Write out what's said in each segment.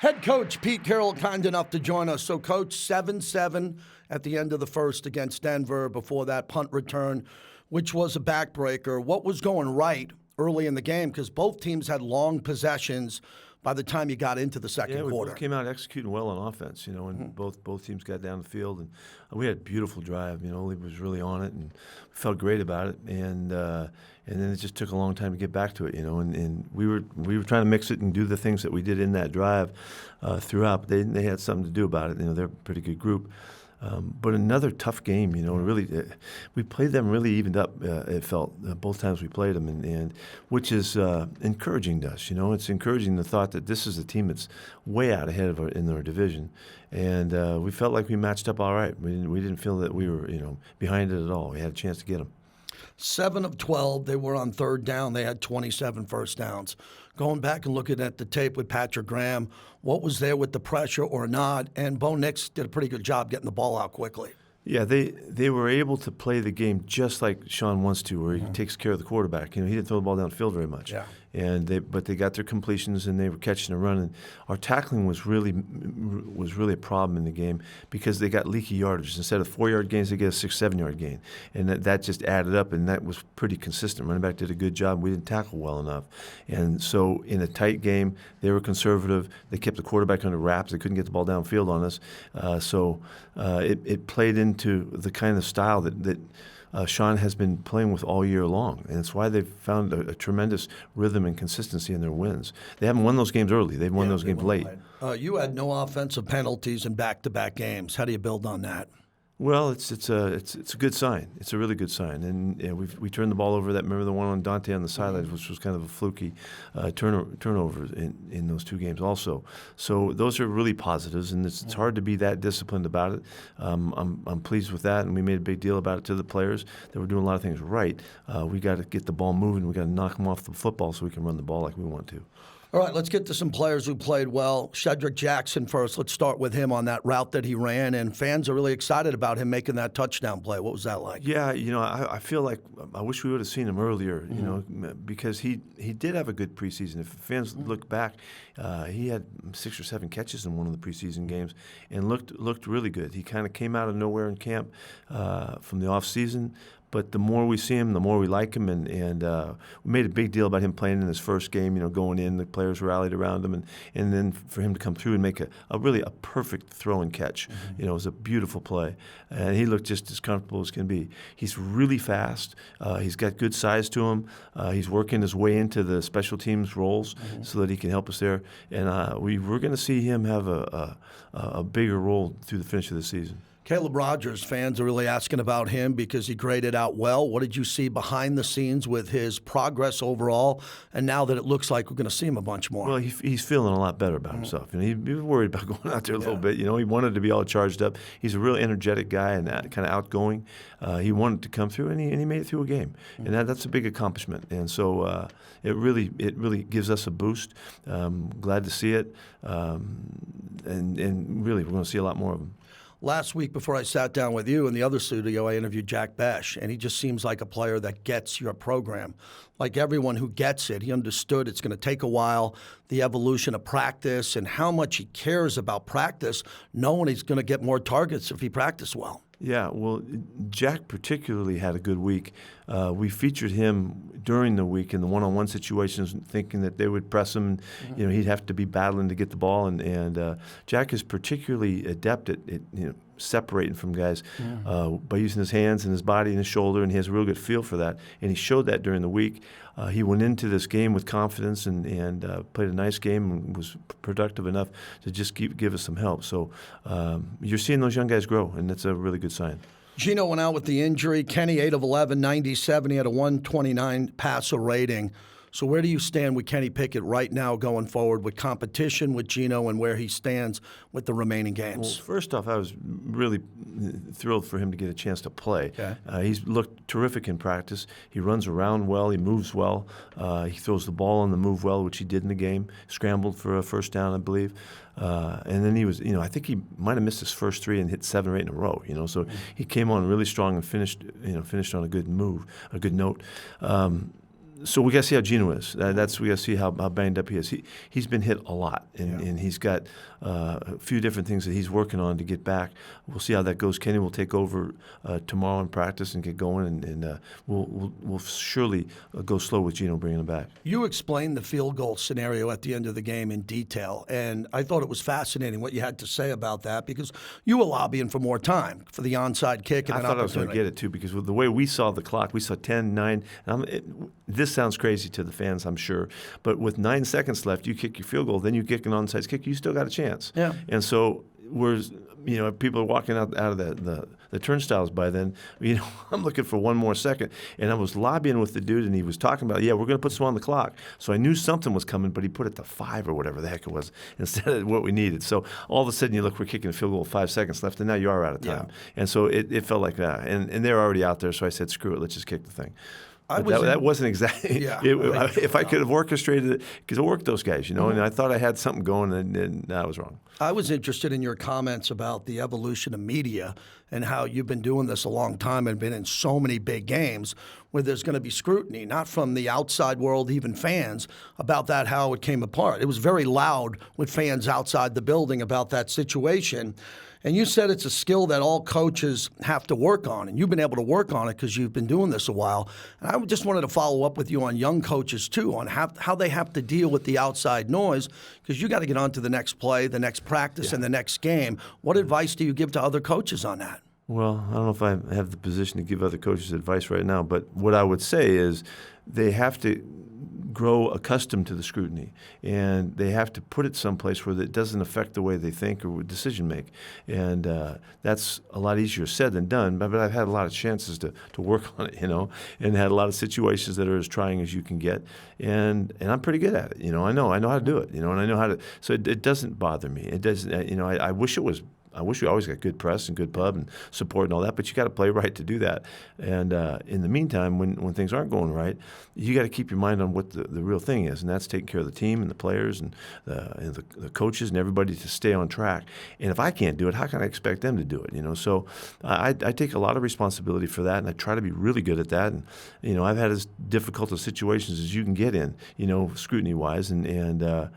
Head coach Pete Carroll kind enough to join us. So, Coach, 7-7 at the end of the first against Denver before that punt return, which was a backbreaker. What was going right early in the game? Because both teams had long possessions by the time you got into the second quarter. We both came out executing well on offense, and both teams got down the field. And we had a beautiful drive. Lee was really on it, and we felt great about it. And then it just took a long time to get back to it, and we were trying to mix it and do the things that we did in that drive throughout. But they had something to do about it. They're a pretty good group. But another tough game, really, we played them really evened up, it felt, both times we played them, and which is encouraging to us. It's encouraging the thought that this is a team that's way out ahead in our division. And we felt like we matched up all right. We didn't feel that we were, behind it at all. We had a chance to get them. 7 of 12, they were on third down. They had 27 first downs. Going back and looking at the tape with Patrick Graham, what was there with the pressure or not? And Bo Nix did a pretty good job getting the ball out quickly. Yeah, they were able to play the game just like Sean wants to, where he takes care of the quarterback. He didn't throw the ball downfield very much. Yeah. But they got their completions and they were catching and running. Our tackling was really a problem in the game because they got leaky yardage. Instead of 4-yard gains, they get a 6-7 yard gain, and that just added up, and that was pretty consistent. Running back did a good job. We didn't tackle well enough, and so in a tight game, they were conservative. They kept the quarterback under wraps. They couldn't get the ball downfield on us, so it played into the kind of style that Sean has been playing with all year long, and it's why they've found a tremendous rhythm and consistency in their wins. They haven't won those games early. They've won those games late. You had no offensive penalties in back-to-back games. How do you build on that? Well, it's a good sign. It's a really good sign, and we turned the ball over. Remember the one on Dante on the sidelines, which was kind of a fluky turnover in those two games also. So those are really positives, and it's hard to be that disciplined about it. I'm pleased with that, and we made a big deal about it to the players that we're doing a lot of things right. We got to get the ball moving. We got to knock them off the football so we can run the ball like we want to. All right, let's get to some players who played well. Shedrick Jackson first. Let's start with him on that route that he ran, and fans are really excited about him making that touchdown play. What was that like? Yeah, I feel like I wish we would have seen him earlier, because he did have a good preseason. If fans look back, he had 6 or 7 catches in one of the preseason games and looked really good. He kind of came out of nowhere in camp from the off season. But the more we see him, the more we like him, and we made a big deal about him playing in his first game. Going in, the players rallied around him, and then for him to come through and make a really perfect throw and catch. It was a beautiful play, and he looked just as comfortable as can be. He's really fast. He's got good size to him. He's working his way into the special teams roles so that he can help us there. And we're going to see him have a bigger role through the finish of the season. Caleb Rogers, fans are really asking about him because he graded out well. What did you see behind the scenes with his progress overall? And now that it looks like we're going to see him a bunch more. Well, he's feeling a lot better about himself. He was worried about going out there a little bit. He wanted to be all charged up. He's a real energetic guy and kind of outgoing. He wanted to come through, and he made it through a game. And that's a big accomplishment. And so it really gives us a boost. Glad to see it. And really, we're going to see a lot more of him. Last week, before I sat down with you in the other studio, I interviewed Jack Besh, and he just seems like a player that gets your program. Like everyone who gets it, he understood it's going to take a while, the evolution of practice, and how much he cares about practice, knowing he's going to get more targets if he practiced well. Yeah, well, Jack particularly had a good week. We featured him during the week in the one-on-one situations, thinking that they would press him. He'd have to be battling to get the ball, and Jack is particularly adept at separating from guys by using his hands and his body and his shoulder, and he has a real good feel for that. And he showed that during the week. He went into this game with confidence and played a nice game and was productive enough to just give us some help. So you're seeing those young guys grow, and that's a really good sign. Gino went out with the injury. Kenny, 8 of 11, 97. He had a 129 passer rating. So where do you stand with Kenny Pickett right now going forward with competition with Gino and where he stands with the remaining games? Well, first off, I was really thrilled for him to get a chance to play. Okay. He's looked terrific in practice. He runs around well. He moves well. He throws the ball on the move well, which he did in the game. Scrambled for a first down, I believe. And then he was, I think he might have missed his first 3 and hit 7 or 8 in a row, So he came on really strong and finished on a good move, a good note. So we got to see how Geno is. We got to see how banged up he is. He's been hit a lot, and he's got a few different things that he's working on to get back. We'll see how that goes. Kenny will take over tomorrow in practice and get going, and we'll surely go slow with Geno bringing him back. You explained the field goal scenario at the end of the game in detail, and I thought it was fascinating what you had to say about that because you were lobbying for more time for the onside kick. And I thought I was going to get it too because with the way we saw the clock, we saw 10, 9. This sounds crazy to the fans, I'm sure, but with 9 seconds left, you kick your field goal, then you kick an onside kick, you still got a chance. Yeah. And so people are walking out of the turnstiles by then. I'm looking for one more second, and I was lobbying with the dude, and he was talking about, we're going to put some on the clock. So I knew something was coming, but he put it to 5 or whatever the heck it was instead of what we needed. So all of a sudden, you look, we're kicking a field goal with 5 seconds left, and now you are out of time. Yeah. And so it felt like that, and they're already out there. So I said, screw it, let's just kick the thing. That wasn't exactly. Yeah, if I could have orchestrated it, because it worked those guys, and I thought I had something going, and I was wrong. I was interested in your comments about the evolution of media and how you've been doing this a long time and been in so many big games where there's going to be scrutiny, not from the outside world, even fans, about that, how it came apart. It was very loud with fans outside the building about that situation. And you said it's a skill that all coaches have to work on, and you've been able to work on it because you've been doing this a while. And I just wanted to follow up with you on young coaches, too, on how they have to deal with the outside noise because you got to get on to the next play, the next practice, and the next game. What advice do you give to other coaches on that? Well, I don't know if I have the position to give other coaches advice right now, but what I would say is they have to grow accustomed to the scrutiny, and they have to put it someplace where it doesn't affect the way they think or decision make. And that's a lot easier said than done, but I've had a lot of chances to work on it, and had a lot of situations that are as trying as you can get. And I'm pretty good at it. I know how to do it, and I know how to, so it doesn't bother me. It doesn't, I wish it was. I wish we always got good press and good pub and support and all that, but you got to play right to do that. And in the meantime, when things aren't going right, you got to keep your mind on what the real thing is, and that's taking care of the team and the players and the coaches and everybody to stay on track. And if I can't do it, how can I expect them to do it? So I take a lot of responsibility for that, and I try to be really good at that. And I've had as difficult a situations as you can get in, scrutiny-wise, and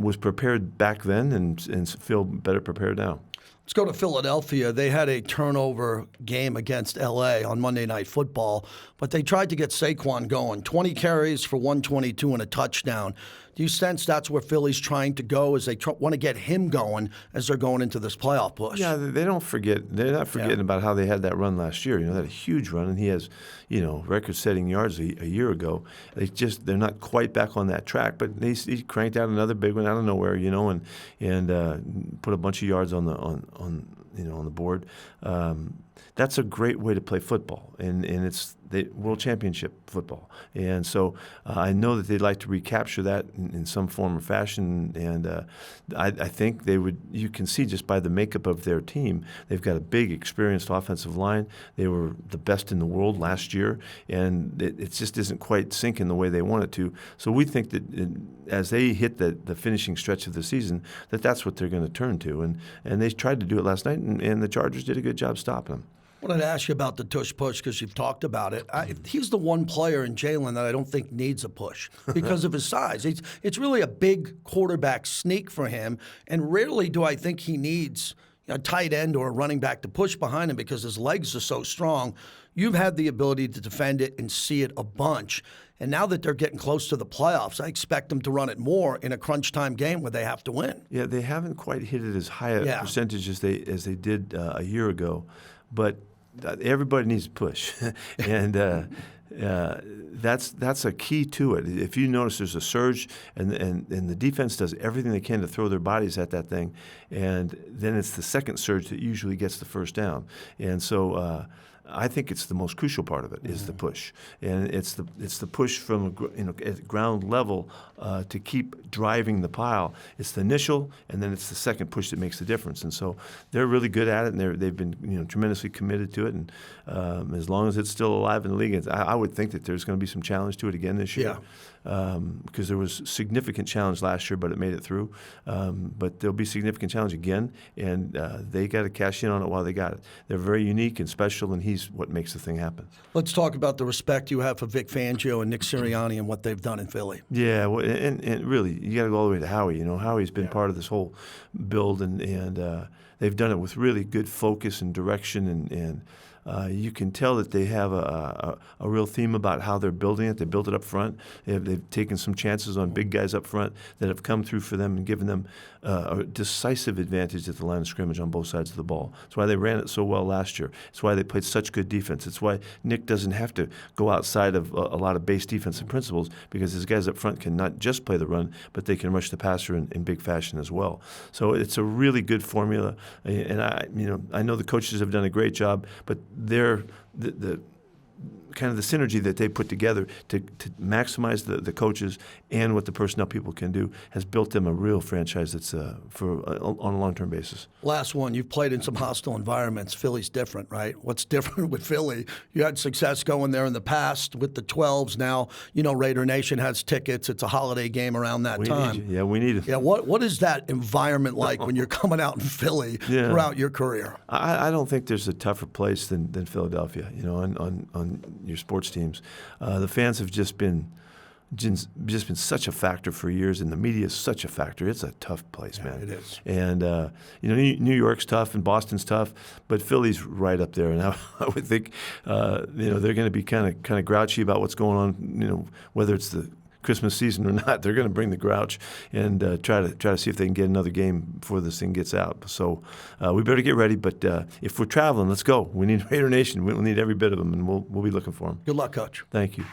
was prepared back then and feel better prepared now. Let's go to Philadelphia. They had a turnover game against L.A. on Monday Night Football, but they tried to get Saquon going. 20 carries for 122 and a touchdown. Do you sense that's where Philly's trying to go as they want to get him going as they're going into this playoff push? Yeah, they don't forget. They're not forgetting about how they had that run last year. They had a huge run, and he has, record-setting yards a year ago. They're not quite back on that track, but he cranked out another big one out of nowhere, and put a bunch of yards on the board. That's a great way to play football, and it's the World Championship football. And so I know that they'd like to recapture that in some form or fashion, and I think they would. You can see just by the makeup of their team, they've got a big, experienced offensive line. They were the best in the world last year, and it just isn't quite sinking the way they want it to. So we think that as they hit the finishing stretch of the season, that's what they're going to turn to. And they tried to do it last night, and the Chargers did a good job stopping them. I wanted to ask you about the Tush push because you've talked about it. He's the one player in Jalen that I don't think needs a push because of his size. It's really a big quarterback sneak for him, and rarely do I think he needs a tight end or a running back to push behind him because his legs are so strong. You've had the ability to defend it and see it a bunch. And now that they're getting close to the playoffs, I expect them to run it more in a crunch time game where they have to win. Yeah, they haven't quite hit it as high a percentage as they did a year ago, but everybody needs to push, and that's a key to it. If you notice, there's a surge, and the defense does everything they can to throw their bodies at that thing, and then it's the second surge that usually gets the first down, and so. I think it's the most crucial part of it is the push, and it's the push from at ground level to keep driving the pile. It's the initial, and then it's the second push that makes the difference. And so they're really good at it, and they've been tremendously committed to it. And as long as it's still alive in the league, I would think that there's going to be some challenge to it again this year. because there was significant challenge last year, but it made it through. But there'll be significant challenge again, and they got to cash in on it while they got it. They're very unique and special, and he's what makes the thing happen. Let's talk about the respect you have for Vic Fangio and Nick Sirianni and what they've done in Philly. Yeah, well, and really, you got to go all the way to Howie. You know, Howie's been part of this whole build, and they've done it with really good focus and direction, and you can tell that they have a real theme about how they're building it. They built it up front. They've taken some chances on big guys up front that have come through for them and given them a decisive advantage at the line of scrimmage on both sides of the ball. That's why they ran it so well last year. It's why they played such good defense. It's why Nick doesn't have to go outside of a lot of base defensive principles, because his guys up front can not just play the run, but they can rush the passer in big fashion as well. So it's a really good formula, and I know the coaches have done a great job, but they're the kind of the synergy that they put together to maximize the coaches and what the personnel people can do has built them a real franchise that's on a long-term basis. Last one, you've played in some hostile environments. Philly's different, right? What's different with Philly? You had success going there in the past with the 12s. Now, Raider Nation has tickets. It's a holiday game around that time. Yeah, we need it. Yeah, what is that environment like when you're coming out in Philly throughout your career? I don't think there's a tougher place than Philadelphia, on your sports teams. The fans have just been such a factor for years, and the media is such a factor. It's a tough place, man. It is. And New York's tough and Boston's tough, but Philly's right up there. And I would think they're going to be kind of grouchy about what's going on. Whether it's the Christmas season or not, they're going to bring the grouch and try to see if they can get another game before this thing gets out. So we better get ready. But if we're traveling, let's go. We need Raider Nation. We'll need every bit of them, and we'll be looking for them. Good luck, Coach. Thank you.